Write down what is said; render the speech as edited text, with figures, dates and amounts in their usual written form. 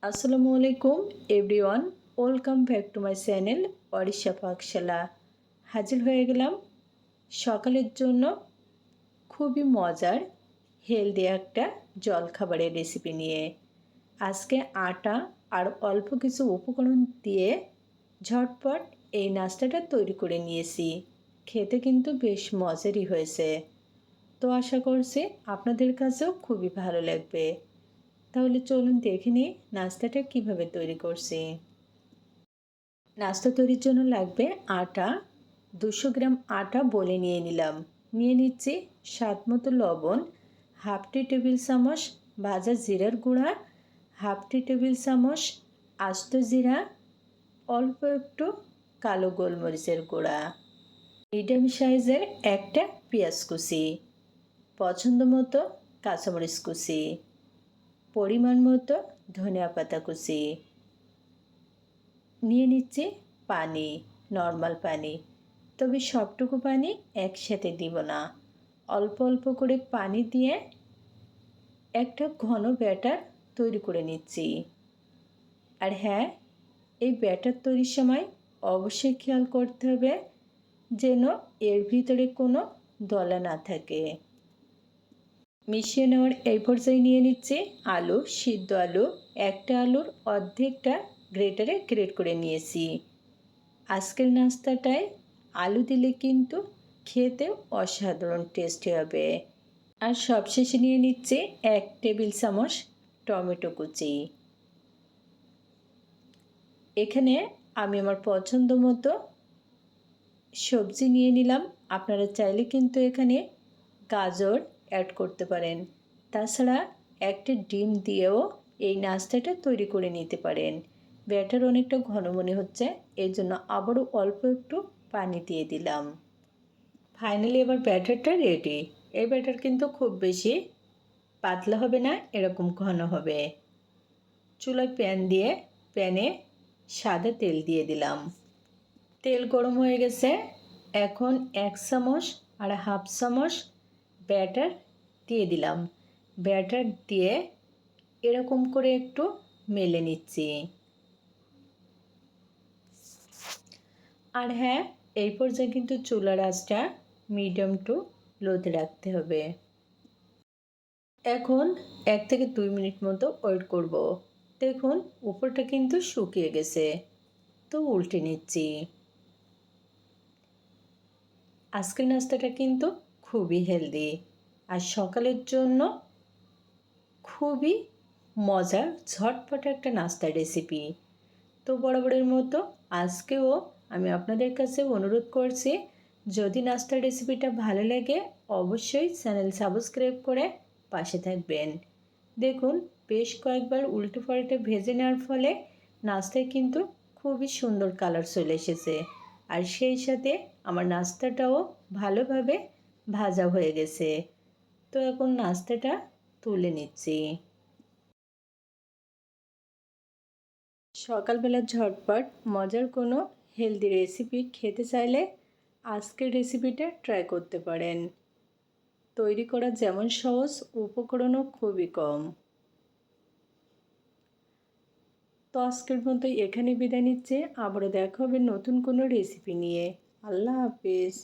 আসসালামু আলাইকুম everyone, welcome back to my channel Arisha Pakshala. হাজির হয়ে গেলাম সকালের জন্য খুবই মজার হেলদি একটা জলখাবারের রেসিপি নিয়ে। আজকে আটা আর অল্প কিছু উপকরণ দিয়ে ঝটপট এই নাস্তাটা তৈরি করে নিয়েছি। খেতে কিন্তু বেশ মজারই হয়েছে। তো আশা করছি আপনাদের কাছেও খুবই ভালো লাগবে। তাহলে চলুন দেখে নিই নাস্তাটা কিভাবে তৈরি করছি। নাস্তা তৈরির জন্য লাগবে আটা। 200 গ্রাম আটা বলে নিয়ে নিলাম। নিয়ে নিচ্ছি স্বাদ মতো লবণ, হাফ টি টেবিল চামচ ভাজা জিরার গুঁড়া, হাফ টি টেবিল চামচ আস্ত জিরা, অল্প একটু কালো গোলমরিচের গুঁড়া, মিডিয়াম সাইজের একটা পেঁয়াজ কুচি, পছন্দ মতো কাঁচামরিচ কুচি, পরিমাণ মতো ধনিয়া পাতা কুচি। নিয়ে নিচ্ছি পানি, নর্মাল পানি, তবে সবটুকু পানি একসাথে দিব না, অল্প অল্প করে পানি দিয়ে একটা ঘন ব্যাটার তৈরি করে নিচ্ছি। আর হ্যাঁ, এই ব্যাটার তৈরির সময় অবশ্যই খেয়াল করতে হবে যেন এর ভিতরে কোনো দলা না থাকে। মিশিয়ে নেওয়ার এই পর্যায়ে নিয়ে নিচ্ছি আলু, সিদ্ধ আলু। একটা আলুর অর্ধেকটা গ্রেটারে গ্রেট করে নিয়েছি। আজকের নাস্তাটায় আলু দিলে কিন্তু খেতে অসাধারণ টেস্টি হবে। আর সবশেষে নিয়ে নিচ্ছি 1 টেবিল চামচ টমেটো কুচি। এখানে আমি আমার পছন্দ মতো সবজি নিয়ে নিলাম। আপনারা চাইলে কিন্তু এখানে গাজর অ্যাড করতে পারেন। তাছাড়া একটা ডিম দিয়েও এই নাস্তাটা তৈরি করে নিতে পারেন। ব্যাটার অনেকটা ঘন মনে হচ্ছে, এই জন্য আবারও অল্প একটু পানি দিয়ে দিলাম। ফাইনালি এবার ব্যাটারটা রেডি। এই ব্যাটার কিন্তু খুব বেশি পাতলা হবে না, এরকম ঘন হবে। চুলায় প্যান দিয়ে প্যানে সাদা তেল দিয়ে দিলাম। তেল গরম হয়ে গেছে। এখন 1 চামচ আর হাফ চামচ ব্যাটার দিয়ে দিলাম। ব্যাটার দিয়ে এরকম করে একটু মেলে নিচ্ছি। আর হ্যাঁ, এই পর্যায়ে কিন্তু চুলার আঁচটা মিডিয়াম টু লোতে রাখতে হবে। এখন 1 থেকে 2 মিনিট মতো ওয়েট করব। দেখুন উপরটা কিন্তু শুকিয়ে গেছে, তো উল্টে নিচ্ছি। আজকের নাস্তাটা কিন্তু খুবই হেলদি আর সকালের জন্য খুবই মজার ঝটপট একটা নাস্তার রেসিপি। তো বরাবরের মতো আজকেও আমি আপনাদের কাছে অনুরোধ করছি, যদি নাস্তার রেসিপিটা ভালো লাগে অবশ্যই চ্যানেল সাবস্ক্রাইব করে পাশে থাকবেন। দেখুন বেশ কয়েকবার উল্টো পাল্টে ভেজে নেওয়ার ফলে নাস্তায় কিন্তু খুবই সুন্দর কালার চলে এসেছে। আর সেই সাথে আমার নাস্তাটাও ভালোভাবে ভাজা হয়ে গেছে। তো এখন নাস্তাটা তুলে নিচ্ছি। সকালবেলা ঝটপট মজার কোনো হেলদি রেসিপি খেতে চাইলে আজকের রেসিপিটা ট্রাই করতে পারেন। তৈরি করা যেমন সহজ, উপকরণও খুবই কম। তো আজকের মতো এখানে বিদায় নিচ্ছে। আবারও দেখা হবে নতুন কোনো রেসিপি নিয়ে। আল্লাহ হাফেজ।